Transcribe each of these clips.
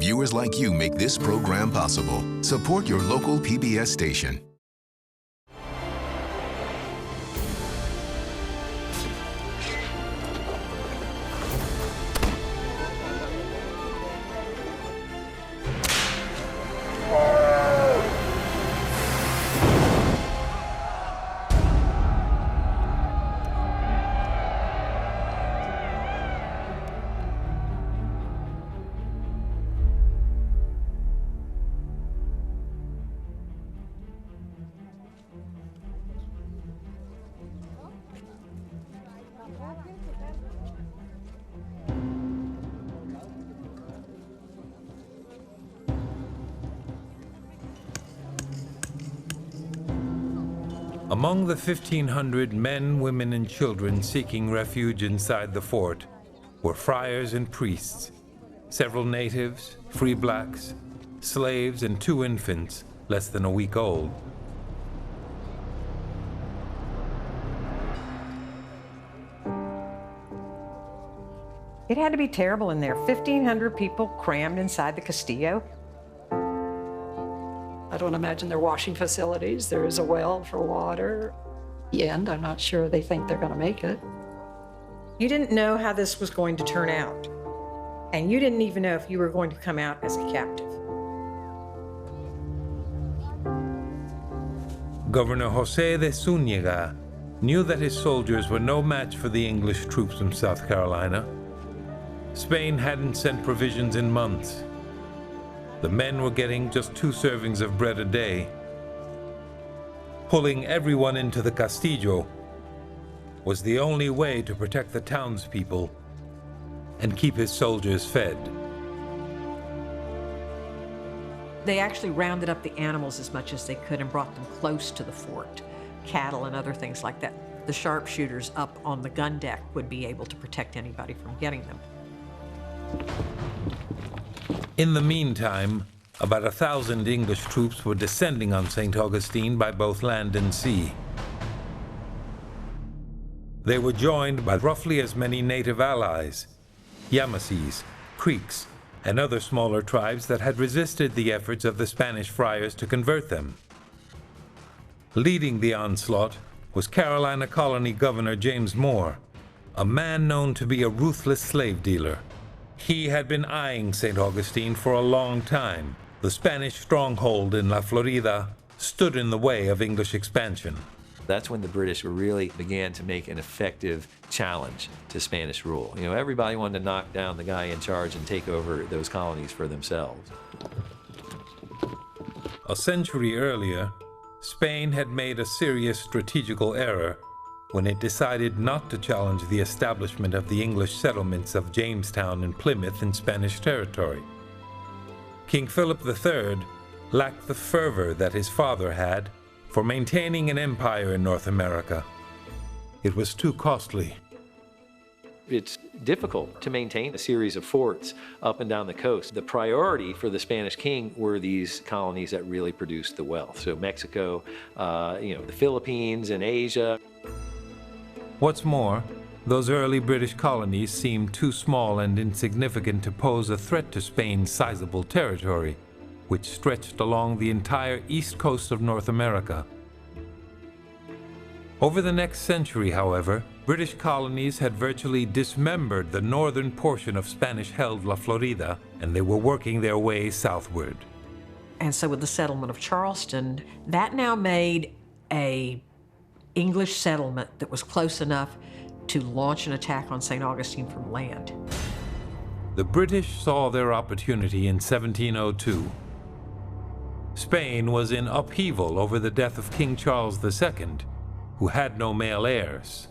Viewers like you make this program possible. Support your local PBS station. Among the 1,500 men, women, and children seeking refuge inside the fort were friars and priests, several natives, free blacks, slaves, and 2 infants less than a week old. It had to be terrible in there. 1,500 people crammed inside the Castillo. I don't imagine they're washing facilities. There is a well for water. And I'm not sure they think they're going to make it. You didn't know how this was going to turn out. And you didn't even know if you were going to come out as a captive. Governor José de Zúñiga knew that his soldiers were no match for the English troops from South Carolina. Spain hadn't sent provisions in months. The men were getting just 2 servings of bread a day. Pulling everyone into the Castillo was the only way to protect the townspeople and keep his soldiers fed. They actually rounded up the animals as much as they could and brought them close to the fort, cattle and other things like that. The sharpshooters up on the gun deck would be able to protect anybody from getting them. In the meantime, about 1,000 English troops were descending on St. Augustine by both land and sea. They were joined by roughly as many native allies, Yamasees, Creeks, and other smaller tribes that had resisted the efforts of the Spanish friars to convert them. Leading the onslaught was Carolina Colony Governor James Moore, a man known to be a ruthless slave dealer. He had been eyeing St. Augustine for a long time. The Spanish stronghold in La Florida stood in the way of English expansion. That's when the British really began to make an effective challenge to Spanish rule. You know, everybody wanted to knock down the guy in charge and take over those colonies for themselves. A century earlier, Spain had made a serious strategical error when it decided not to challenge the establishment of the English settlements of Jamestown and Plymouth in Spanish territory. King Philip III lacked the fervor that his father had for maintaining an empire in North America. It was too costly. It's difficult to maintain a series of forts up and down the coast. The priority for the Spanish king were these colonies that really produced the wealth. So Mexico, the Philippines and Asia. What's more, those early British colonies seemed too small and insignificant to pose a threat to Spain's sizable territory, which stretched along the entire east coast of North America. Over the next century, however, British colonies had virtually dismembered the northern portion of Spanish-held La Florida, and they were working their way southward. And so with the settlement of Charleston, that now made an English settlement that was close enough to launch an attack on St. Augustine from land. The British saw their opportunity in 1702. Spain was in upheaval over the death of King Charles II, who had no male heirs.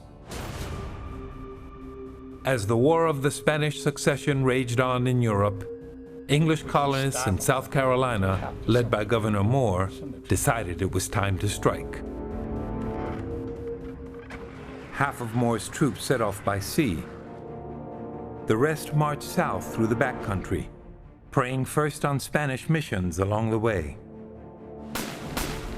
As the War of the Spanish Succession raged on in Europe, English colonists in South Carolina, led by Governor Moore, decided it was time to strike. Half of Moore's troops set off by sea. The rest marched south through the backcountry, preying first on Spanish missions along the way.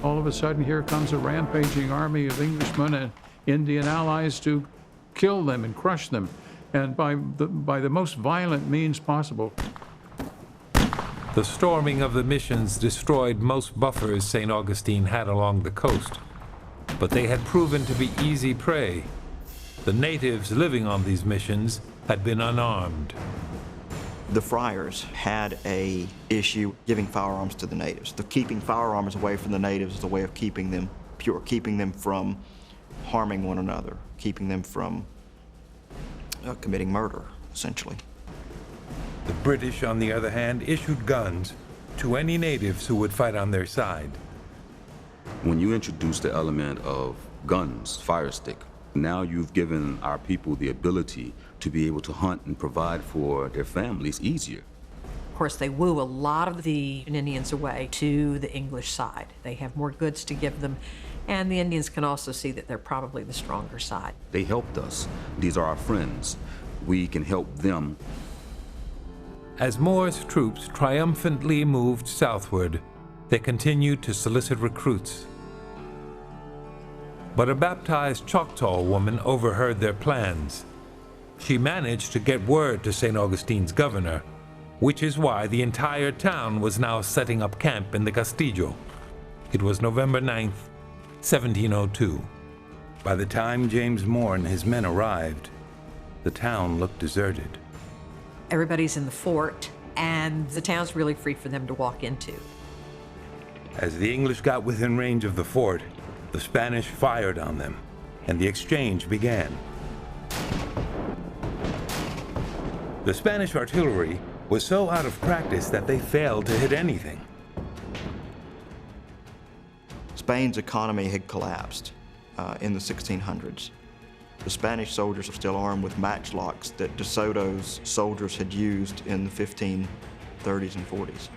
All of a sudden, here comes a rampaging army of Englishmen and Indian allies to kill them and crush them, and by the most violent means possible. The storming of the missions destroyed most buffers St. Augustine had along the coast, but they had proven to be easy prey. The natives living on these missions had been unarmed. The friars had a issue giving firearms to the natives. Keeping firearms away from the natives is a way of keeping them pure, keeping them from harming one another, keeping them from committing murder, essentially. The British, on the other hand, issued guns to any natives who would fight on their side. When you introduce the element of guns, fire stick, now you've given our people the ability to be able to hunt and provide for their families easier. Of course, they woo a lot of the Indians away to the English side. They have more goods to give them, and the Indians can also see that they're probably the stronger side. They helped us. These are our friends. We can help them. As Moore's troops triumphantly moved southward, they continued to solicit recruits. But a baptized Choctaw woman overheard their plans. She managed to get word to St. Augustine's governor, which is why the entire town was now setting up camp in the Castillo. It was November 9th, 1702. By the time James Moore and his men arrived, the town looked deserted. Everybody's in the fort, and the town's really free for them to walk into. As the English got within range of the fort, the Spanish fired on them, and the exchange began. The Spanish artillery was so out of practice that they failed to hit anything. Spain's economy had collapsed in the 1600s. The Spanish soldiers were still armed with matchlocks that De Soto's soldiers had used in the 1530s and 40s.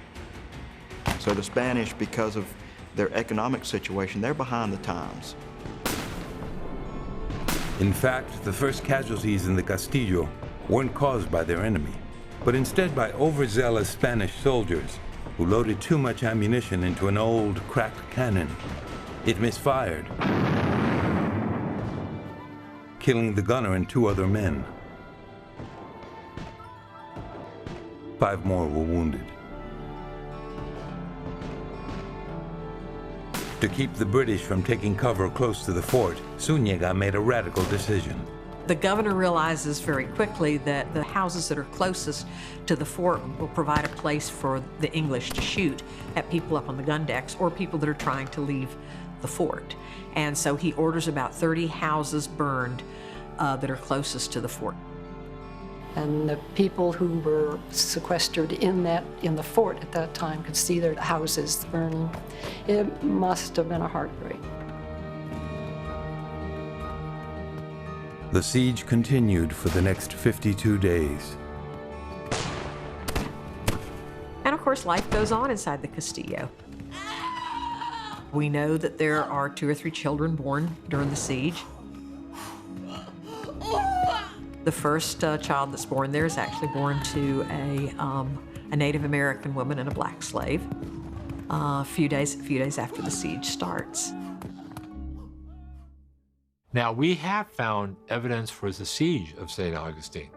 So the Spanish, because of their economic situation, they're behind the times. In fact, the first casualties in the Castillo weren't caused by their enemy, but instead by overzealous Spanish soldiers who loaded too much ammunition into an old, cracked cannon. It misfired, killing the gunner and 2 other men. 5 more were wounded. To keep the British from taking cover close to the fort, Zúñiga made a radical decision. The governor realizes very quickly that the houses that are closest to the fort will provide a place for the English to shoot at people up on the gun decks or people that are trying to leave the fort. And so he orders about 30 houses burned that are closest to the fort. And the people who were sequestered in the fort at that time could see their houses burning. It must have been a heartbreak. The siege continued for the next 52 days. And of course, life goes on inside the Castillo. We know that there are 2 or 3 children born during the siege. The first child that's born there is actually born to a Native American woman and a black slave a few days after the siege starts. Now, we have found evidence for the siege of St. Augustine.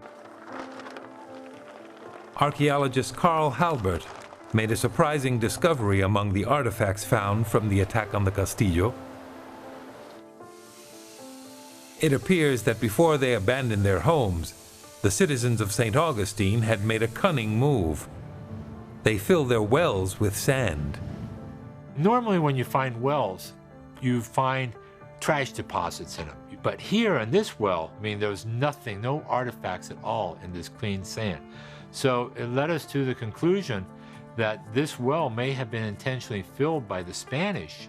Archaeologist Carl Halbert made a surprising discovery among the artifacts found from the attack on the Castillo. It appears that before they abandoned their homes, the citizens of St. Augustine had made a cunning move. They filled their wells with sand. Normally when you find wells, you find trash deposits in them. But here in this well, I mean, there was nothing, no artifacts at all in this clean sand. So it led us to the conclusion that this well may have been intentionally filled by the Spanish,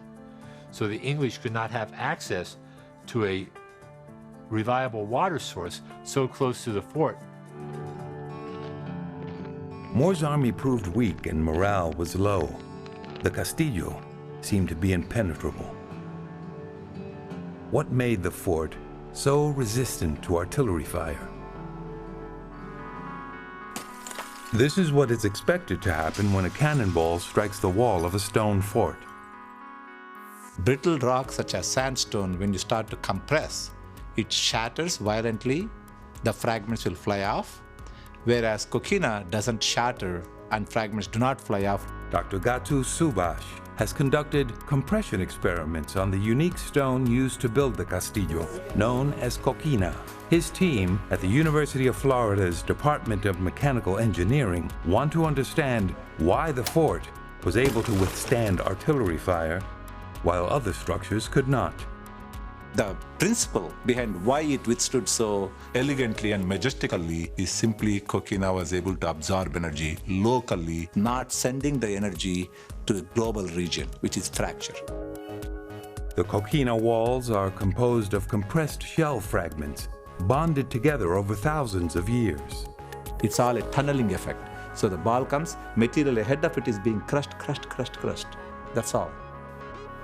so the English could not have access to a reliable water source so close to the fort. Moore's army proved weak and morale was low. The Castillo seemed to be impenetrable. What made the fort so resistant to artillery fire? This is what is expected to happen when a cannonball strikes the wall of a stone fort. Brittle rocks such as sandstone, when you start to compress, it shatters violently, the fragments will fly off, whereas coquina doesn't shatter and fragments do not fly off. Dr. Gatu Subash has conducted compression experiments on the unique stone used to build the castillo, known as coquina. His team at the University of Florida's Department of Mechanical Engineering want to understand why the fort was able to withstand artillery fire while other structures could not. The principle behind why it withstood so elegantly and majestically is simply coquina was able to absorb energy locally, not sending the energy to a global region, which is fracture. The coquina walls are composed of compressed shell fragments, bonded together over thousands of years. It's all a tunneling effect. So the ball comes, material ahead of it is being crushed. That's all.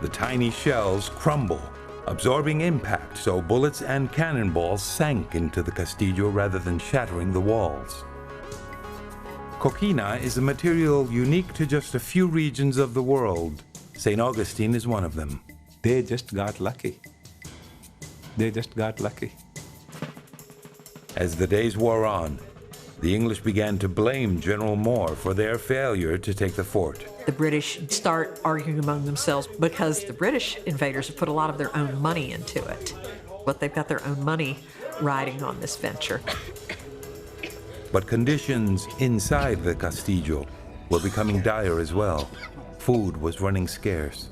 The tiny shells crumble, absorbing impact, so bullets and cannonballs sank into the castillo rather than shattering the walls. Coquina is a material unique to just a few regions of the world. St. Augustine is one of them. They just got lucky. As the days wore on, the English began to blame General Moore for their failure to take the fort. The British start arguing among themselves because the British invaders have put a lot of their own money into it. But they've got their own money riding on this venture. But conditions inside the castillo were becoming dire as well. Food was running scarce.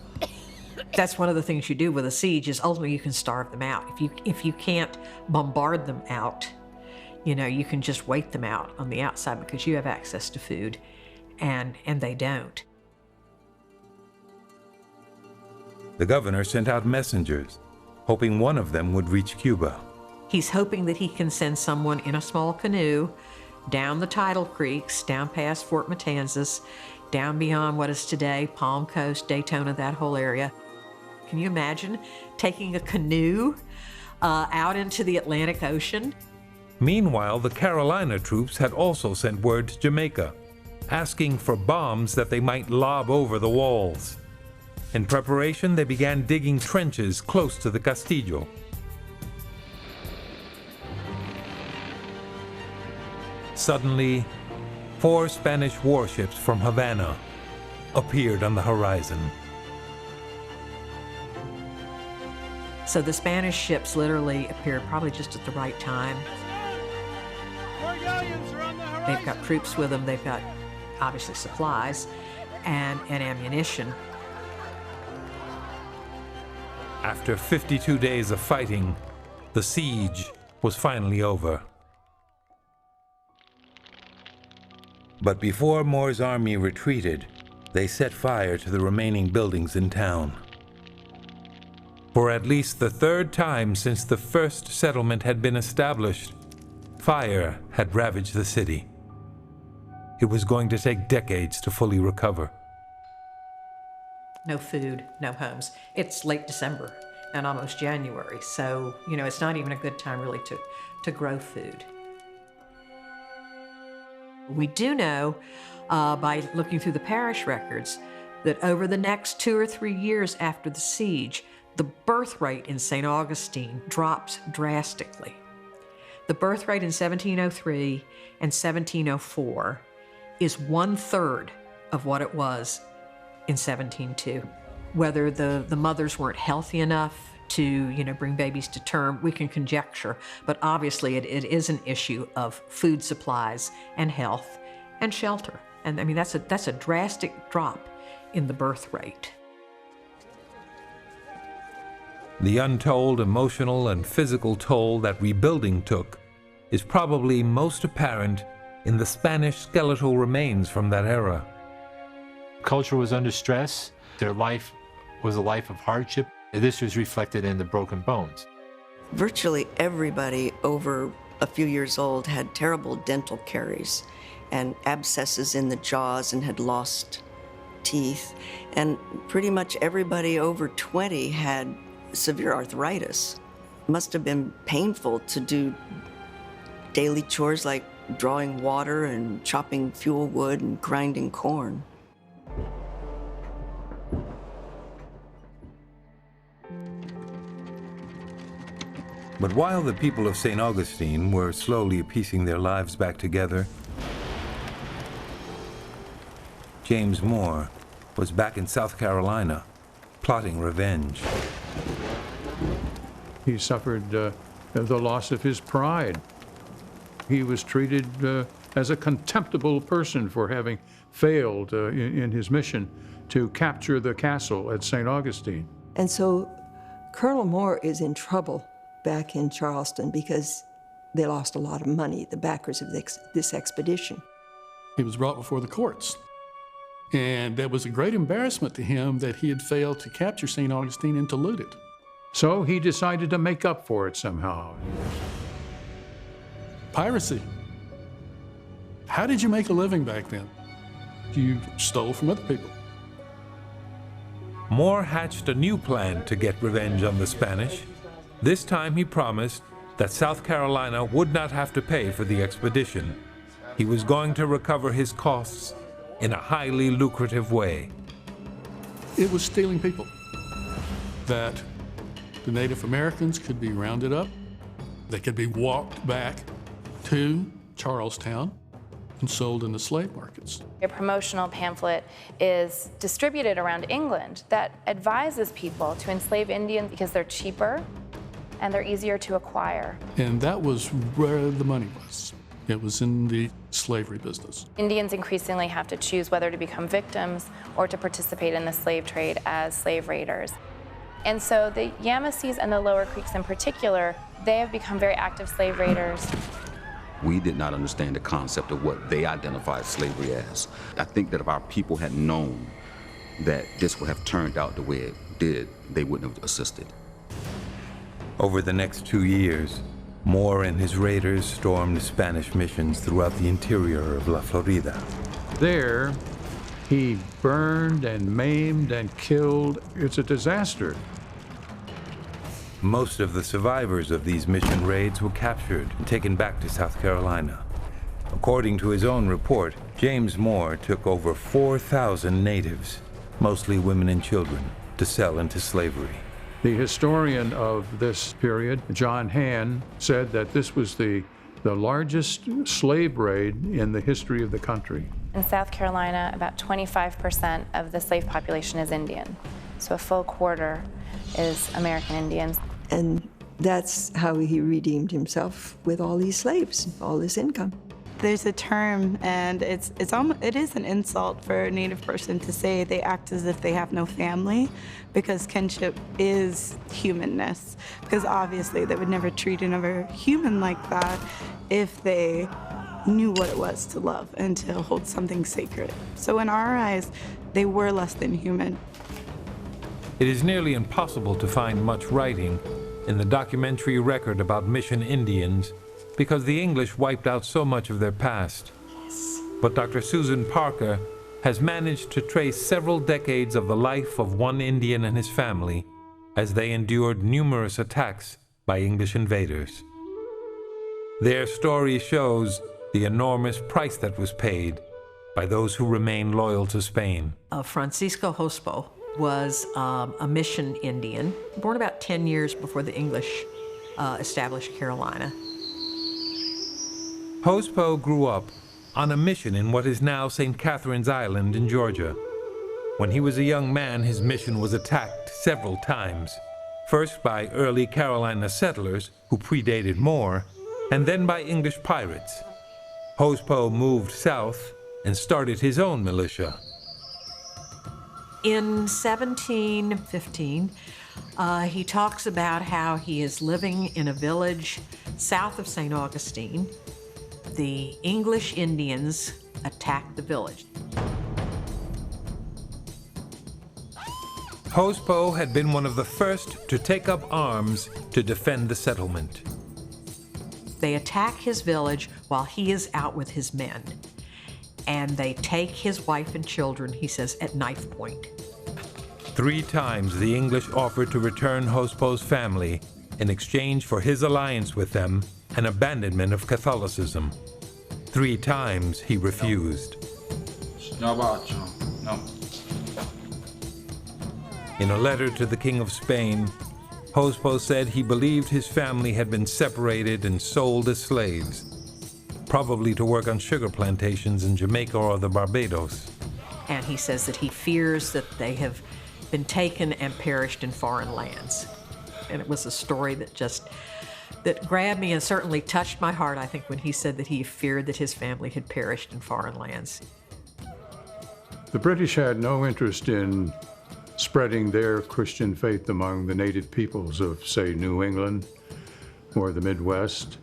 That's one of the things you do with a siege is ultimately you can starve them out. If you can't bombard them out, you can just wait them out on the outside because you have access to food, and they don't. The governor sent out messengers, hoping one of them would reach Cuba. He's hoping that he can send someone in a small canoe down the tidal creeks, down past Fort Matanzas, down beyond what is today Palm Coast, Daytona, that whole area. Can you imagine taking a canoe out into the Atlantic Ocean? Meanwhile, the Carolina troops had also sent word to Jamaica, asking for bombs that they might lob over the walls. In preparation, they began digging trenches close to the castillo. Suddenly, 4 Spanish warships from Havana appeared on the horizon. So the Spanish ships literally appeared probably just at the right time. They've got troops with them, they've got obviously supplies and ammunition. After 52 days of fighting, the siege was finally over. But before Moore's army retreated, they set fire to the remaining buildings in town. For at least the 3rd time since the first settlement had been established, fire had ravaged the city. It was going to take decades to fully recover. No food, no homes. It's late December and almost January, so, it's not even a good time really to grow food. We do know by looking through the parish records that over the next 2 or 3 years after the siege, the birth rate in St. Augustine drops drastically. The birth rate in 1703 and 1704 is 1/3 of what it was in 1702. Whether the mothers weren't healthy enough to bring babies to term, we can conjecture, but obviously it is an issue of food supplies and health and shelter. And I mean, that's a drastic drop in the birth rate. The untold emotional and physical toll that rebuilding took is probably most apparent in the Spanish skeletal remains from that era. Culture was under stress. Their life was a life of hardship. This was reflected in the broken bones. Virtually everybody over a few years old had terrible dental caries and abscesses in the jaws and had lost teeth. And pretty much everybody over 20 had severe arthritis. It must have been painful to do daily chores like drawing water and chopping fuel wood and grinding corn. But while the people of St. Augustine were slowly piecing their lives back together, James Moore was back in South Carolina, plotting revenge. He suffered the loss of his pride. He was treated as a contemptible person for having failed in his mission to capture the castle at St. Augustine. And so Colonel Moore is in trouble back in Charleston because they lost a lot of money, the backers of this expedition. He was brought before the courts. And that was a great embarrassment to him that he had failed to capture St. Augustine and to loot it. So he decided to make up for it somehow. Piracy. How did you make a living back then? You stole from other people. Moore hatched a new plan to get revenge on the Spanish. This time he promised that South Carolina would not have to pay for the expedition. He was going to recover his costs in a highly lucrative way. It was stealing people. That the Native Americans could be rounded up, they could be walked back to Charlestown and sold in the slave markets. A promotional pamphlet is distributed around England that advises people to enslave Indians because they're cheaper and they're easier to acquire. And that was where the money was. It was in the slavery business. Indians increasingly have to choose whether to become victims or to participate in the slave trade as slave raiders. And so the Yamasees and the Lower Creeks in particular, they have become very active slave raiders. We did not understand the concept of what they identified slavery as. I think that if our people had known that this would have turned out the way it did, they wouldn't have assisted. Over the next 2 years, Moore and his raiders stormed Spanish missions throughout the interior of La Florida. There, he burned and maimed and killed. It's a disaster. Most of the survivors of these mission raids were captured and taken back to South Carolina. According to his own report, James Moore took over 4,000 natives, mostly women and children, to sell into slavery. The historian of this period, John Hann, said that this was the largest slave raid in the history of the country. In South Carolina, about 25% of the slave population is Indian. So a full quarter is American Indians. And that's how he redeemed himself with all these slaves, all this income. There's a term, and it is an insult for a Native person to say they act as if they have no family, because kinship is humanness. Because obviously they would never treat another human like that if they knew what it was to love and to hold something sacred. So in our eyes, they were less than human. It is nearly impossible to find much writing in the documentary record about Mission Indians because the English wiped out so much of their past. But Dr. Susan Parker has managed to trace several decades of the life of one Indian and his family as they endured numerous attacks by English invaders. Their story shows the enormous price that was paid by those who remained loyal to Spain. Francisco Hospo was a mission Indian, born about 10 years before the English established Carolina. Hospo grew up on a mission in what is now St. Catherine's Island in Georgia. When he was a young man, his mission was attacked several times, first by early Carolina settlers who predated Moore, and then by English pirates. Hospo moved south and started his own militia. In 1715, he talks about how he is living in a village south of St. Augustine. The English Indians attacked the village. Hospo had been one of the first to take up arms to defend the settlement. They attack his village while he is out with his men. And they take his wife and children, he says, at knife point. 3 times the English offered to return Hospo's family in exchange for his alliance with them and abandonment of Catholicism. 3 times he refused. No. In a letter to the King of Spain, Hospo said he believed his family had been separated and sold as slaves, probably to work on sugar plantations in Jamaica or the Barbados. And he says that he fears that they have been taken and perished in foreign lands. And it was a story that grabbed me and certainly touched my heart, I think, when he said that he feared that his family had perished in foreign lands. The British had no interest in spreading their Christian faith among the native peoples of, say, New England or the Midwest.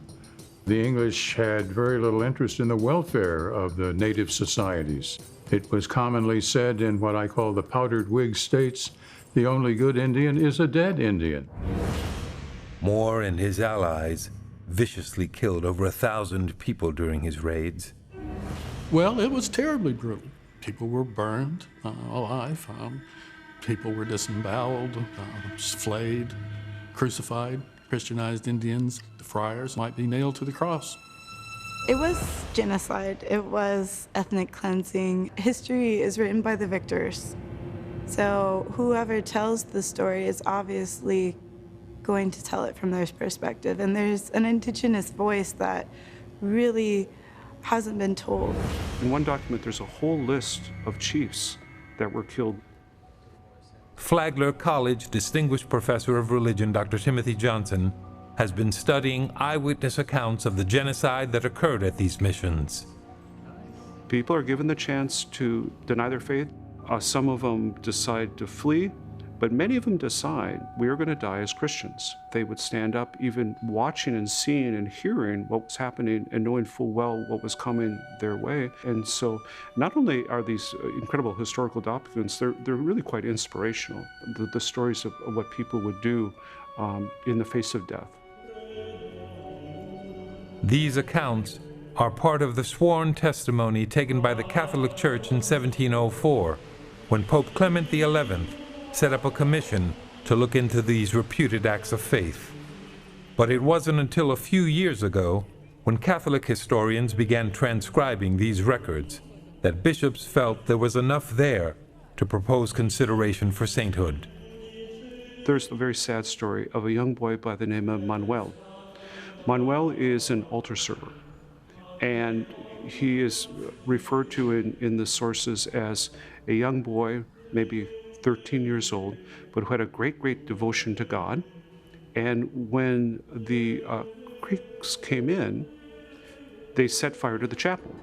The English had very little interest in the welfare of the native societies. It was commonly said in what I call the powdered wig states, the only good Indian is a dead Indian. Moore and his allies viciously killed over 1,000 people during his raids. Well, it was terribly brutal. People were burned alive. People were disemboweled, flayed, crucified. Christianized Indians, the friars, might be nailed to the cross. It was genocide. It was ethnic cleansing. History is written by the victors. So whoever tells the story is obviously going to tell it from their perspective. And there's an indigenous voice that really hasn't been told. In one document, there's a whole list of chiefs that were killed. Flagler College Distinguished Professor of Religion Dr. Timothy Johnson has been studying eyewitness accounts of the genocide that occurred at these missions. People are given the chance to deny their faith. Some of them decide to flee, but many of them decide we are going to die as Christians. They would stand up even watching and seeing and hearing what was happening and knowing full well what was coming their way. And so not only are these incredible historical documents, they're really quite inspirational, the stories of what people would do in the face of death. These accounts are part of the sworn testimony taken by the Catholic Church in 1704, when Pope Clement XI set up a commission to look into these reputed acts of faith. But it wasn't until a few years ago, when Catholic historians began transcribing these records, that bishops felt there was enough there to propose consideration for sainthood. There's a very sad story of a young boy by the name of Manuel. Manuel is an altar server, and he is referred to in the sources as a young boy, maybe 13 years old, but who had a great devotion to God. And when the Greeks came in, they set fire to the chapel.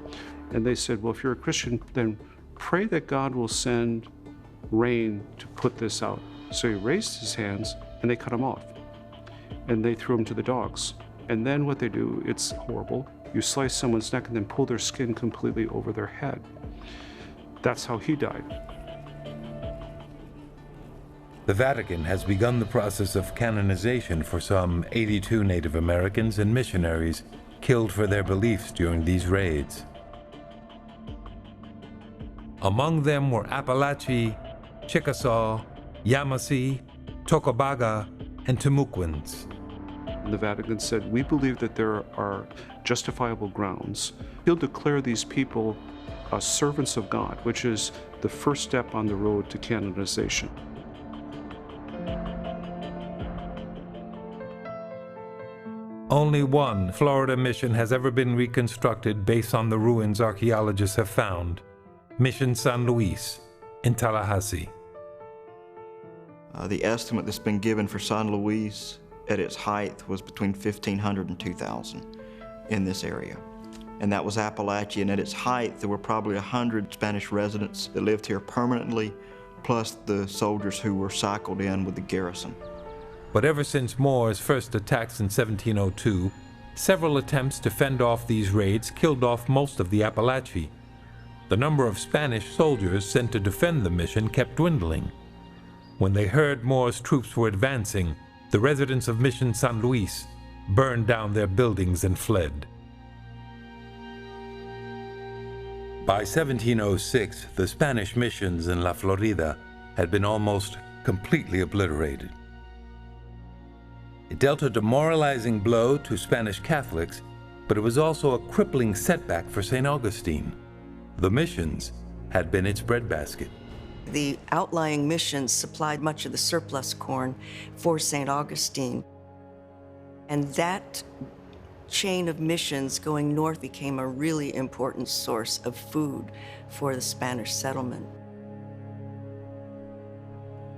And they said, well, if you're a Christian, then pray that God will send rain to put this out. So he raised his hands and they cut him off. And they threw him to the dogs. And then what they do, it's horrible. You slice someone's neck and then pull their skin completely over their head. That's how he died. The Vatican has begun the process of canonization for some 82 Native Americans and missionaries killed for their beliefs during these raids. Among them were Apalachee, Chickasaw, Yamasee, Tocobaga, and Timucuans. The Vatican said, we believe that there are justifiable grounds. He'll declare these people servants of God, which is the first step on the road to canonization. Only one Florida mission has ever been reconstructed based on the ruins archaeologists have found, Mission San Luis in Tallahassee. The estimate that's been given for San Luis at its height was between 1,500 and 2,000 in this area. And that was Appalachia, and at its height there were probably 100 Spanish residents that lived here permanently, plus the soldiers who were cycled in with the garrison. But ever since Moor's first attacks in 1702, several attempts to fend off these raids killed off most of the Apalachee. The number of Spanish soldiers sent to defend the mission kept dwindling. When they heard Moor's troops were advancing, the residents of Mission San Luis burned down their buildings and fled. By 1706, the Spanish missions in La Florida had been almost completely obliterated. It dealt a demoralizing blow to Spanish Catholics, but it was also a crippling setback for St. Augustine. The missions had been its breadbasket. The outlying missions supplied much of the surplus corn for St. Augustine. And that chain of missions going north became a really important source of food for the Spanish settlement.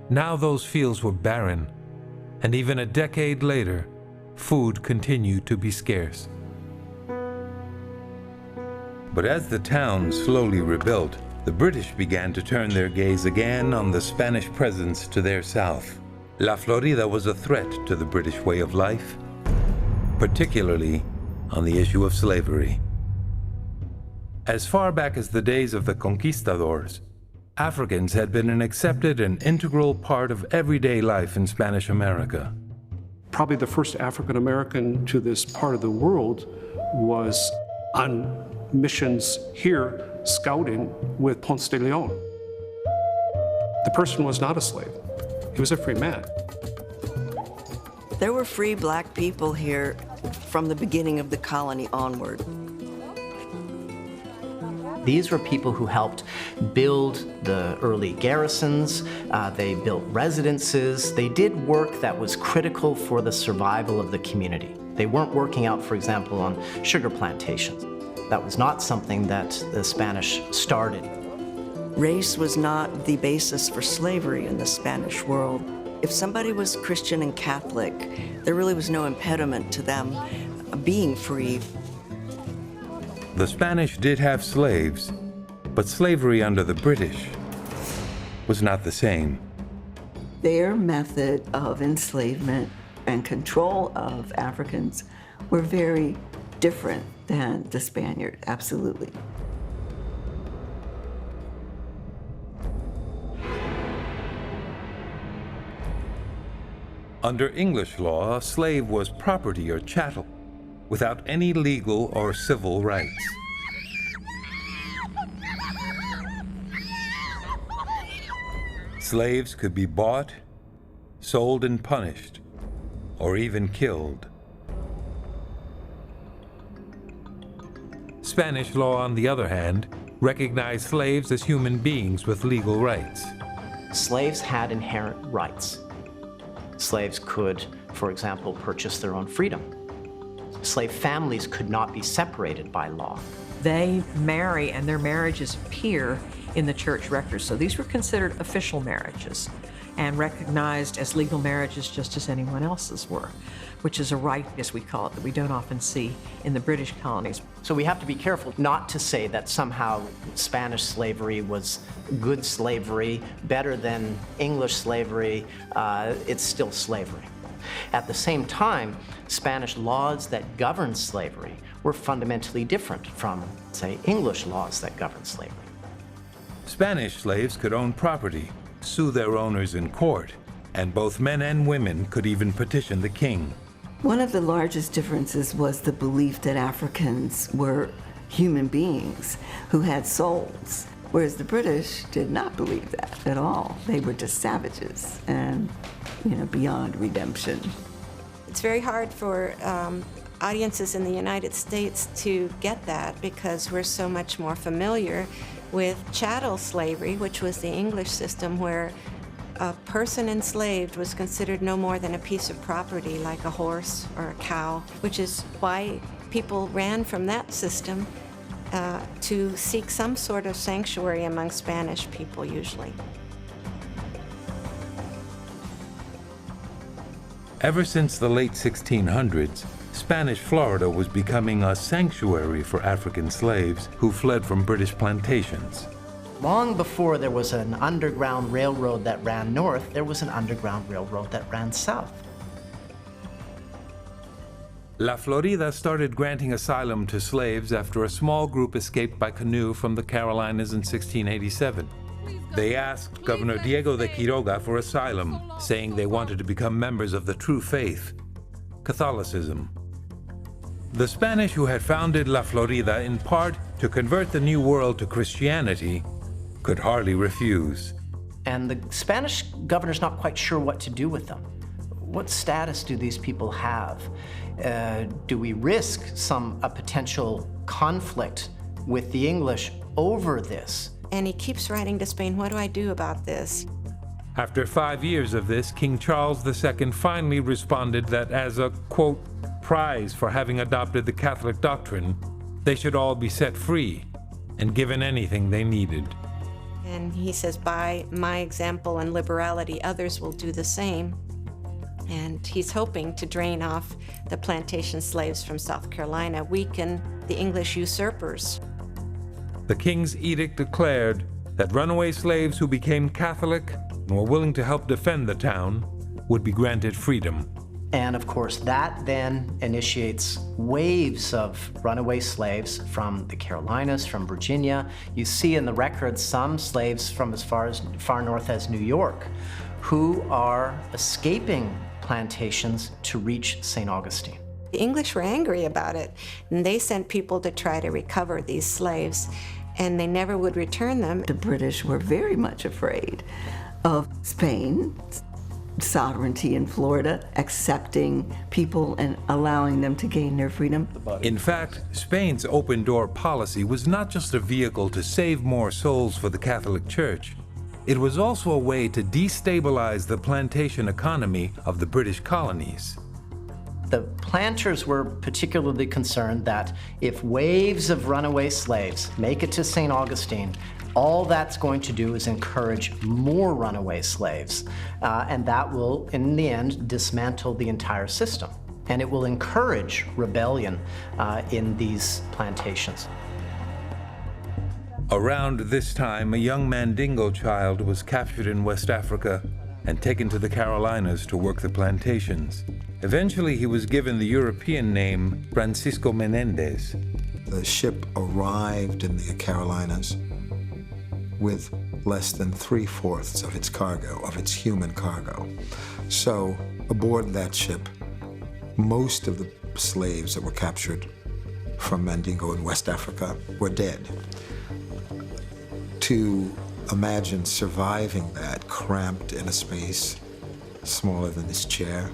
Now those fields were barren, and even a decade later, food continued to be scarce. But as the town slowly rebuilt, the British began to turn their gaze again on the Spanish presence to their south. La Florida was a threat to the British way of life, particularly on the issue of slavery. As far back as the days of the conquistadors, Africans had been an accepted and integral part of everyday life in Spanish America. Probably the first African American to this part of the world was on missions here, scouting with Ponce de Leon. The person was not a slave. He was a free man. There were free black people here from the beginning of the colony onward. These were people who helped build the early garrisons, they built residences, they did work that was critical for the survival of the community. They weren't working out, for example, on sugar plantations. That was not something that the Spanish started. Race was not the basis for slavery in the Spanish world. If somebody was Christian and Catholic, there really was no impediment to them being free. The Spanish did have slaves, but slavery under the British was not the same. Their method of enslavement and control of Africans were very different than the Spaniard, absolutely. Under English law, a slave was property or chattel, without any legal or civil rights. Slaves could be bought, sold and punished, or even killed. Spanish law, on the other hand, recognized slaves as human beings with legal rights. Slaves had inherent rights. Slaves could, for example, purchase their own freedom. Slave families could not be separated by law. They marry, and their marriages appear in the church records. So these were considered official marriages and recognized as legal marriages just as anyone else's were, which is a right, as we call it, that we don't often see in the British colonies. So we have to be careful not to say that somehow Spanish slavery was good slavery, better than English slavery. It's still slavery. At the same time, Spanish laws that governed slavery were fundamentally different from, say, English laws that governed slavery. Spanish slaves could own property, sue their owners in court, and both men and women could even petition the king. One of the largest differences was the belief that Africans were human beings who had souls, whereas the British did not believe that at all. They were just savages and, beyond redemption. It's very hard for audiences in the United States to get that because we're so much more familiar with chattel slavery, which was the English system where a person enslaved was considered no more than a piece of property like a horse or a cow, which is why people ran from that system to seek some sort of sanctuary among Spanish people usually. Ever since the late 1600s, Spanish Florida was becoming a sanctuary for African slaves who fled from British plantations. Long before there was an underground railroad that ran north, there was an underground railroad that ran south. La Florida started granting asylum to slaves after a small group escaped by canoe from the Carolinas in 1687. They asked Governor Diego de Quiroga for asylum, saying they wanted to become members of the true faith, Catholicism. The Spanish, who had founded La Florida in part to convert the New World to Christianity, could hardly refuse. And the Spanish governor's not quite sure what to do with them. What status do these people have? Do we risk a potential conflict with the English over this? And he keeps writing to Spain, what do I do about this? After 5 years of this, King Charles II finally responded that as a, quote, prize for having adopted the Catholic doctrine, they should all be set free and given anything they needed. And he says, by my example and liberality, others will do the same. And he's hoping to drain off the plantation slaves from South Carolina, weaken the English usurpers. The king's edict declared that runaway slaves who became Catholic and were willing to help defend the town would be granted freedom. And of course, that then initiates waves of runaway slaves from the Carolinas, from Virginia. You see in the records some slaves from as far north as New York who are escaping plantations to reach St. Augustine. The English were angry about it, and they sent people to try to recover these slaves, and they never would return them. The British were very much afraid of Spain's sovereignty in Florida, accepting people and allowing them to gain their freedom. In fact, Spain's open-door policy was not just a vehicle to save more souls for the Catholic Church. It was also a way to destabilize the plantation economy of the British colonies. The planters were particularly concerned that if waves of runaway slaves make it to St. Augustine, all that's going to do is encourage more runaway slaves, and that will, in the end, dismantle the entire system. And it will encourage rebellion in these plantations. Around this time, a young Mandingo child was captured in West Africa and taken to the Carolinas to work the plantations. Eventually, he was given the European name Francisco Menendez. The ship arrived in the Carolinas with less than 3/4 of its cargo, of its human cargo. So, aboard that ship, most of the slaves that were captured from Mandingo in West Africa were dead. To imagine surviving that cramped in a space smaller than this chair,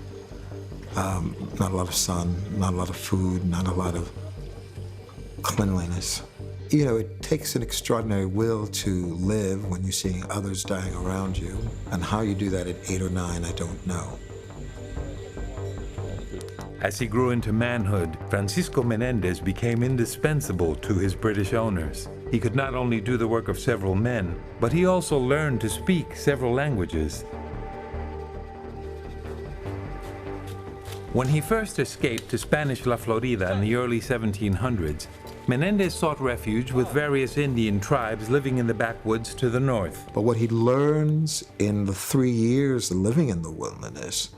not a lot of sun, not a lot of food, not a lot of cleanliness. You know, it takes an extraordinary will to live when you're seeing others dying around you. And how you do that at 8 or 9, I don't know. As he grew into manhood, Francisco Menendez became indispensable to his British owners. He could not only do the work of several men, but he also learned to speak several languages. When he first escaped to Spanish La Florida in the early 1700s, Menendez sought refuge with various Indian tribes living in the backwoods to the north. But what he learns in the 3 years living in the wilderness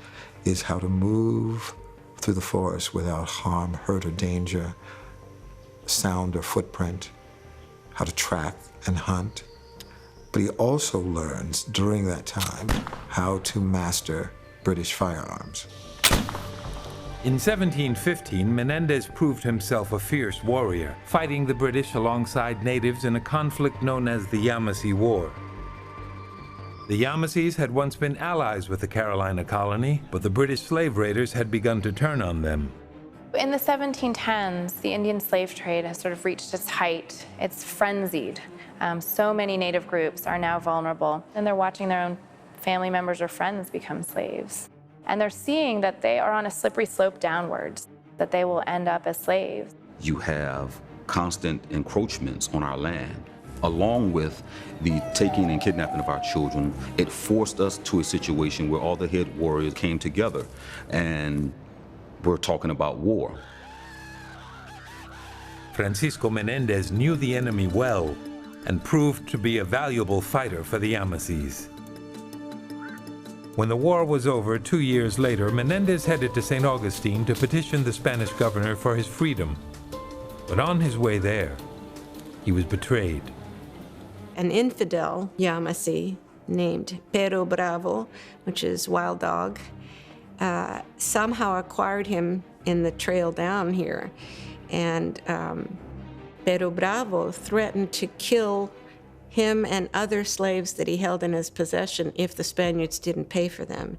is how to move through the forest without harm, hurt, or danger, sound or footprint, how to track and hunt. But he also learns during that time how to master British firearms. In 1715, Menendez proved himself a fierce warrior, fighting the British alongside natives in a conflict known as the Yamasee War. The Yamasees had once been allies with the Carolina colony, but the British slave raiders had begun to turn on them. In the 1710s, the Indian slave trade has sort of reached its height. It's frenzied. So many native groups are now vulnerable, and they're watching their own family members or friends become slaves. And they're seeing that they are on a slippery slope downwards, that they will end up as slaves. You have constant encroachments on our land. Along with the taking and kidnapping of our children, it forced us to a situation where all the head warriors came together, and we're talking about war. Francisco Menendez knew the enemy well and proved to be a valuable fighter for the Yamasees. When the war was over 2 years later, Menendez headed to St. Augustine to petition the Spanish governor for his freedom. But on his way there, he was betrayed. An infidel Yamasee named Pero Bravo, which is wild dog, somehow acquired him in the trail down here. And Pero Bravo threatened to kill him and other slaves that he held in his possession if the Spaniards didn't pay for them.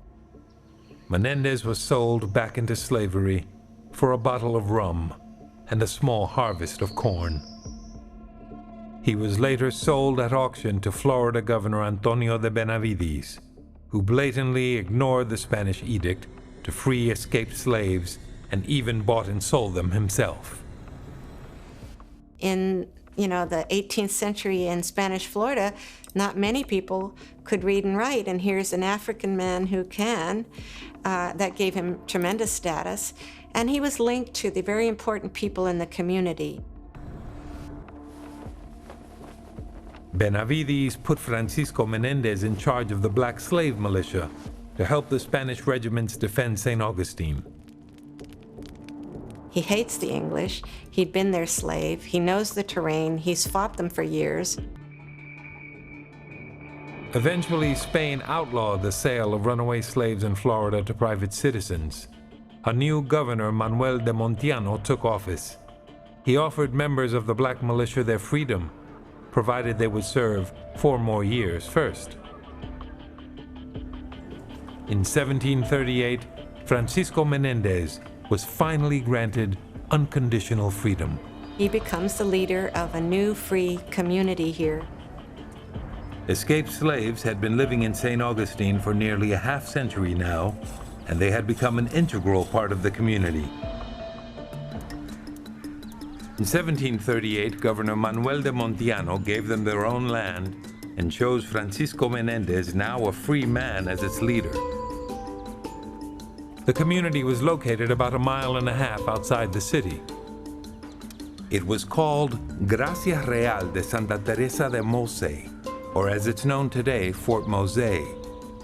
Menendez was sold back into slavery for a bottle of rum and a small harvest of corn. He was later sold at auction to Florida Governor Antonio de Benavides, who blatantly ignored the Spanish edict to free escaped slaves and even bought and sold them himself. In the 18th century in Spanish Florida, not many people could read and write, and here's an African man who can. That gave him tremendous status, and he was linked to the very important people in the community. Benavides put Francisco Menendez in charge of the black slave militia to help the Spanish regiments defend St. Augustine. He hates the English. He'd been their slave. He knows the terrain. He's fought them for years. Eventually, Spain outlawed the sale of runaway slaves in Florida to private citizens. A new governor, Manuel de Montiano, took office. He offered members of the black militia their freedom, provided they would serve 4 more years first. In 1738, Francisco Menendez was finally granted unconditional freedom. He becomes the leader of a new free community here. Escaped slaves had been living in St. Augustine for nearly a half-century now, and they had become an integral part of the community. In 1738, Governor Manuel de Montiano gave them their own land and chose Francisco Menendez, now a free man, as its leader. The community was located about 1.5 miles outside the city. It was called Gracia Real de Santa Teresa de Mose, or as it's known today, Fort Mose.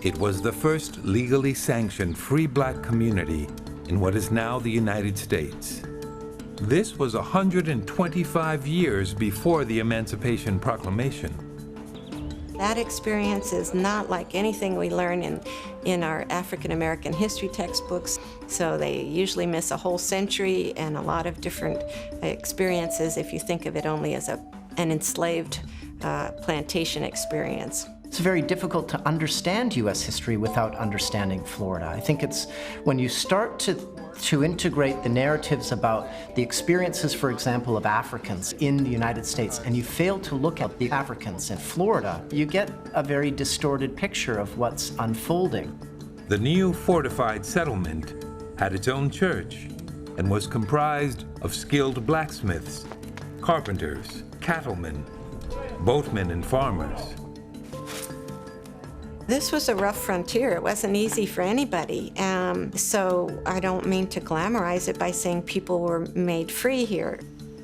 It was the first legally sanctioned free black community in what is now the United States. This was 125 years before the Emancipation Proclamation. That experience is not like anything we learn in our African American history textbooks. So they usually miss a whole century and a lot of different experiences if you think of it only as an enslaved plantation experience. It's very difficult to understand U.S. history without understanding Florida. I think it's when you start to integrate the narratives about the experiences, for example, of Africans in the United States, and you fail to look at the Africans in Florida, you get a very distorted picture of what's unfolding. The new fortified settlement had its own church and was comprised of skilled blacksmiths, carpenters, cattlemen, boatmen, and farmers. This was a rough frontier. It wasn't easy for anybody. So I don't mean to glamorize it by saying people were made free here.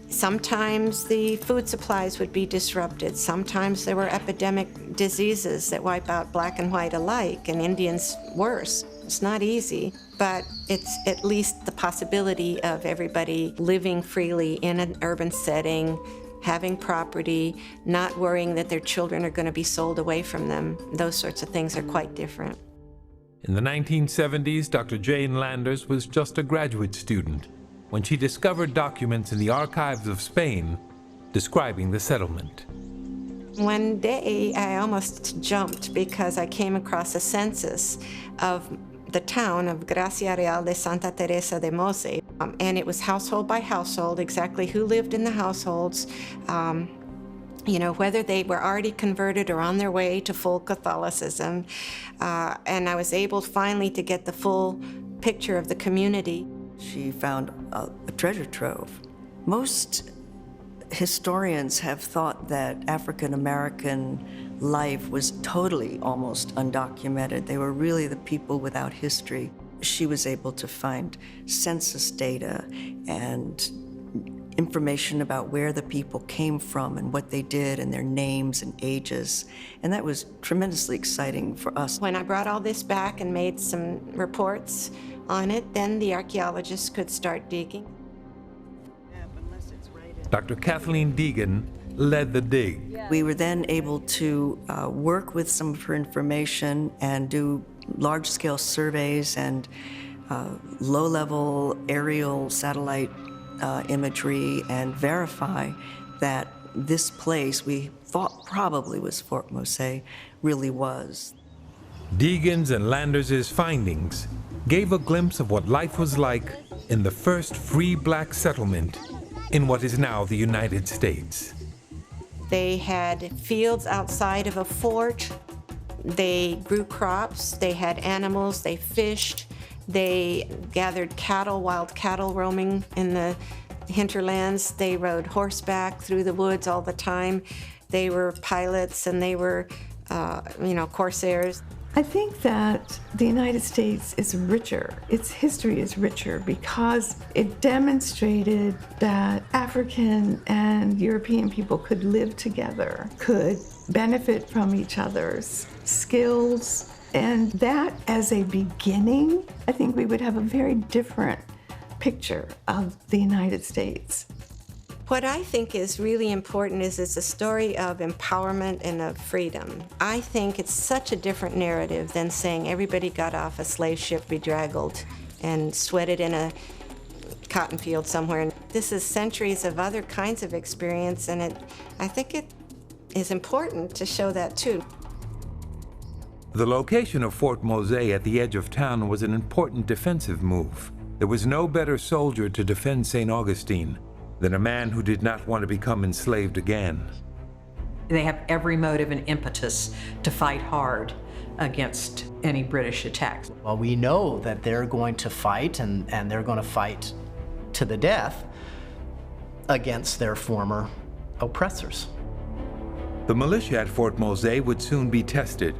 Sometimes the food supplies would be disrupted. Sometimes there were epidemic diseases that wipe out black and white alike, and Indians worse. It's not easy, but it's at least the possibility of everybody living freely in an urban setting, having property, not worrying that their children are going to be sold away from them. Those sorts of things are quite different. In the 1970s, Dr. Jane Landers was just a graduate student when she discovered documents in the archives of Spain describing the settlement. One day, I almost jumped because I came across a census of the town of Gracia Real de Santa Teresa de Mose. And it was household by household, exactly who lived in the households, whether they were already converted or on their way to full Catholicism. And I was able finally to get the full picture of the community. She found a treasure trove. Most historians have thought that African American life was totally almost undocumented. They were really the people without history. She was able to find census data and information about where the people came from and what they did and their names and ages. And that was tremendously exciting for us. When I brought all this back and made some reports on it, then the archaeologists could start digging. Dr. Kathleen Deegan led the dig. We were then able to work with some of her information and do large-scale surveys and low-level aerial satellite imagery and verify that this place we thought probably was Fort Mose really was. Deegan's and Landers' findings gave a glimpse of what life was like in the first free black settlement in what is now the United States. They had fields outside of a fort. They grew crops, they had animals, they fished, They gathered cattle, wild cattle roaming in the hinterlands. They rode horseback through the woods all the time. They were pilots and they were, corsairs. I think that the United States is richer. Its history is richer because it demonstrated that African and European people could live together, could benefit from each other's skills, and that as a beginning, I think we would have a very different picture of the United States. What I think is really important is it's a story of empowerment and of freedom. I think it's such a different narrative than saying everybody got off a slave ship bedraggled and sweated in a cotton field somewhere. This is centuries of other kinds of experience, and I think it is important to show that too. The location of Fort Mose at the edge of town was an important defensive move. There was no better soldier to defend St. Augustine than a man who did not want to become enslaved again. They have every motive and impetus to fight hard against any British attacks. Well, we know that they're going to fight, and they're going to fight to the death against their former oppressors. The militia at Fort Mose would soon be tested.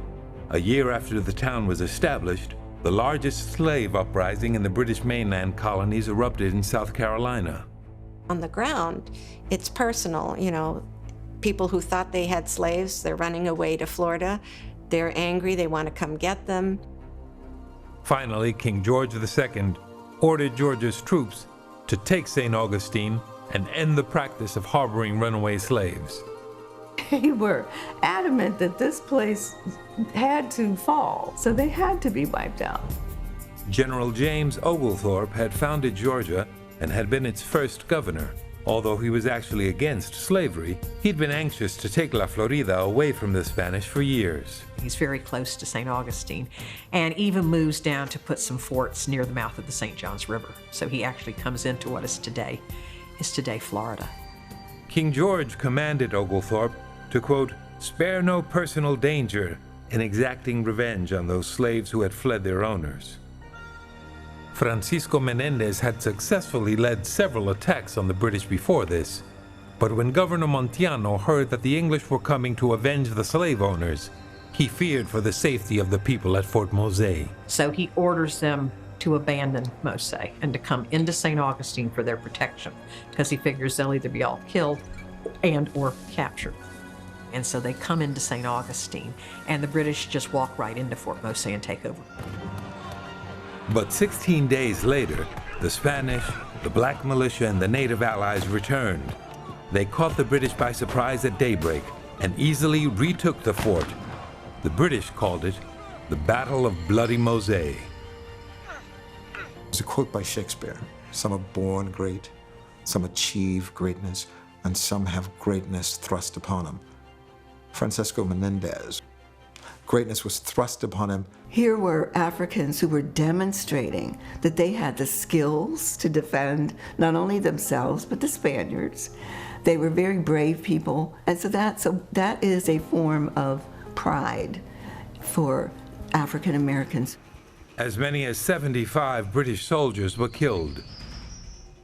A year after the town was established, the largest slave uprising in the British mainland colonies erupted in South Carolina. On the ground, it's personal. People who thought they had slaves, they're running away to Florida. They're angry, they want to come get them. Finally, King George II ordered Georgia's troops to take St. Augustine and end the practice of harboring runaway slaves. They were adamant that this place had to fall, so they had to be wiped out. General James Oglethorpe had founded Georgia and had been its first governor. Although he was actually against slavery, he'd been anxious to take La Florida away from the Spanish for years. He's very close to St. Augustine and even moves down to put some forts near the mouth of the St. Johns River. So he actually comes into what is today Florida. King George commanded Oglethorpe to, quote, spare no personal danger in exacting revenge on those slaves who had fled their owners. Francisco Menendez had successfully led several attacks on the British before this, but when Governor Montiano heard that the English were coming to avenge the slave owners, he feared for the safety of the people at Fort Mose. So he orders them to abandon Mose and to come into St. Augustine for their protection, because he figures they'll either be all killed and or captured. And so they come into St. Augustine, and the British just walk right into Fort Mose and take over. But 16 days later, the Spanish, the black militia, and the native allies returned. They caught the British by surprise at daybreak and easily retook the fort. The British called it the Battle of Bloody Mose. There's a quote by Shakespeare: some are born great, some achieve greatness, and some have greatness thrust upon them. Francisco Menendez, greatness was thrust upon him. Here were Africans who were demonstrating that they had the skills to defend not only themselves, but the Spaniards. They were very brave people, and so that is a form of pride for African Americans. As many as 75 British soldiers were killed.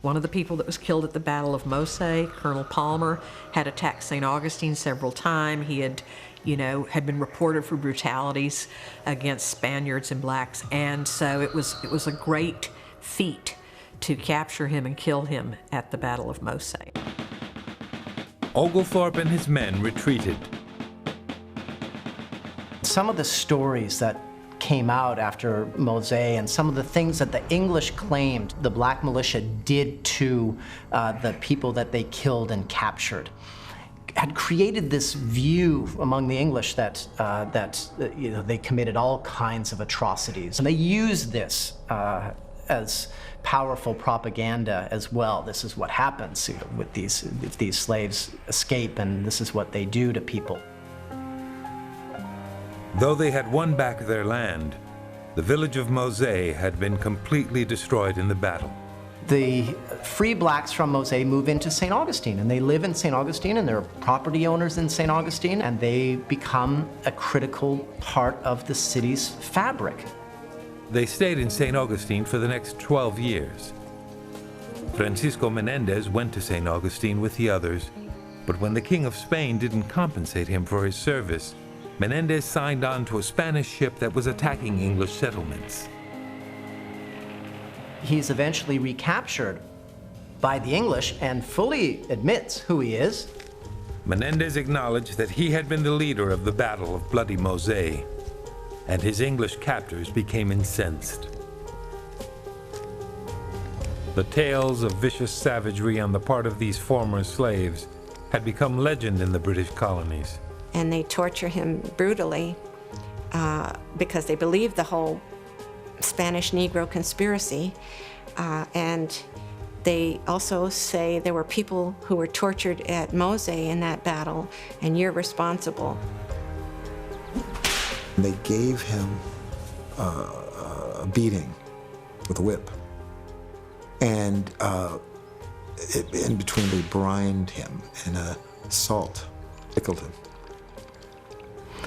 One of the people that was killed at the Battle of Mose, Colonel Palmer, had attacked St. Augustine several times. He had been reported for brutalities against Spaniards and blacks, and so it was a great feat to capture him and kill him at the Battle of Mose. Oglethorpe and his men retreated. Some of the stories that came out after Mose and some of the things that the English claimed the black militia did to the people that they killed and captured had created this view among the English that they committed all kinds of atrocities. And they used this as powerful propaganda as well. This is what happens with these slaves escape, and this is what they do to people. Though they had won back their land, the village of Mose had been completely destroyed in the battle. The free blacks from Mose move into St. Augustine, and they live in St. Augustine, and they're property owners in St. Augustine, and they become a critical part of the city's fabric. They stayed in St. Augustine for the next 12 years. Francisco Menendez went to St. Augustine with the others, but when the King of Spain didn't compensate him for his service, Menendez signed on to a Spanish ship that was attacking English settlements. He's eventually recaptured by the English and fully admits who he is. Menendez acknowledged that he had been the leader of the Battle of Bloody Mosay, and his English captors became incensed. The tales of vicious savagery on the part of these former slaves had become legend in the British colonies. And they torture him brutally because they believe the whole Spanish Negro conspiracy. And they also say there were people who were tortured at Mosay in that battle, and you're responsible. They gave him a beating with a whip. And in between, they brined him in salt, pickled him.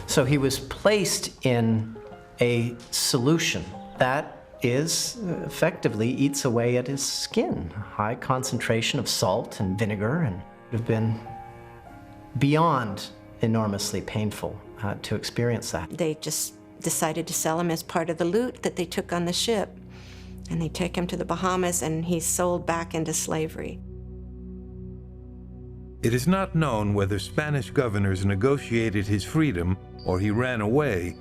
So he was placed in a solution that effectively eats away at his skin. High concentration of salt and vinegar, and it would have been beyond enormously painful to experience that. They just decided to sell him as part of the loot that they took on the ship. And they take him to the Bahamas, and he's sold back into slavery. It is not known whether Spanish governors negotiated his freedom or he ran away,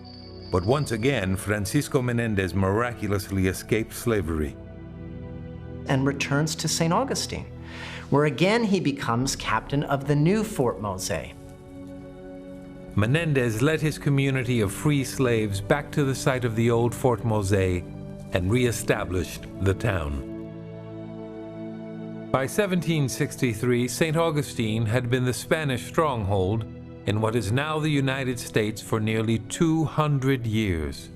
but once again, Francisco Menendez miraculously escaped slavery. And returns to St. Augustine, where again he becomes captain of the new Fort Mosay. Menendez led his community of free slaves back to the site of the old Fort Mosay and re-established the town. By 1763, St. Augustine had been the Spanish stronghold in what is now the United States for nearly 200 years.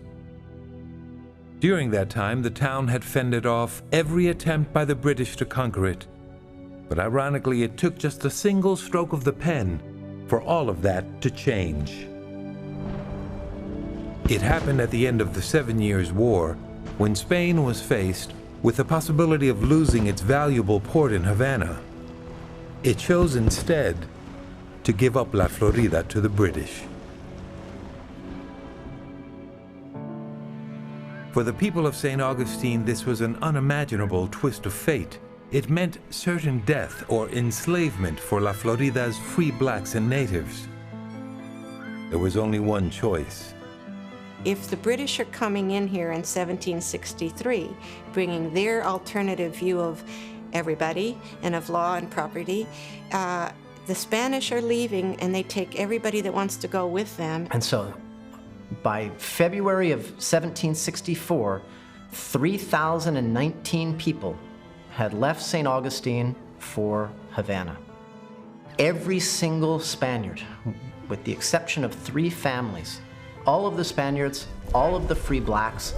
During that time, the town had fended off every attempt by the British to conquer it. But ironically, it took just a single stroke of the pen for all of that to change. It happened at the end of the 7 Years' War, when Spain was faced with the possibility of losing its valuable port in Havana. It chose instead to give up La Florida to the British. For the people of St. Augustine, this was an unimaginable twist of fate. It meant certain death or enslavement for La Florida's free blacks and natives. There was only one choice. If the British are coming in here in 1763, bringing their alternative view of everybody and of law and property, the Spanish are leaving, and they take everybody that wants to go with them. And so by February of 1764, 3,019 people had left St. Augustine for Havana. Every single Spaniard, with the exception of 3 families, all of the Spaniards, all of the free blacks,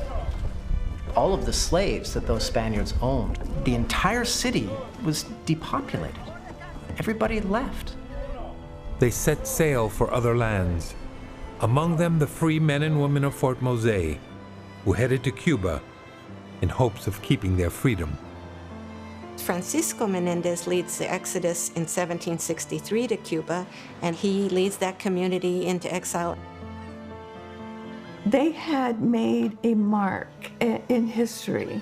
all of the slaves that those Spaniards owned, the entire city was depopulated. Everybody left. They set sail for other lands, among them the free men and women of Fort Mosay, who headed to Cuba in hopes of keeping their freedom. Francisco Menendez leads the exodus in 1763 to Cuba, and he leads that community into exile. They had made a mark in history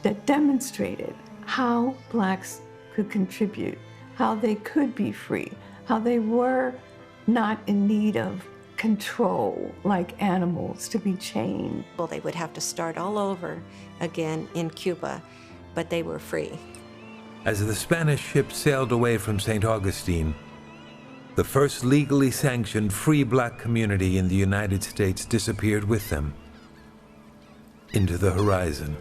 that demonstrated how blacks could contribute, how they could be free, how they were not in need of control like animals to be chained. Well, they would have to start all over again in Cuba, but they were free. As the Spanish ship sailed away from St. Augustine, the first legally sanctioned free black community in the United States disappeared with them into the horizon.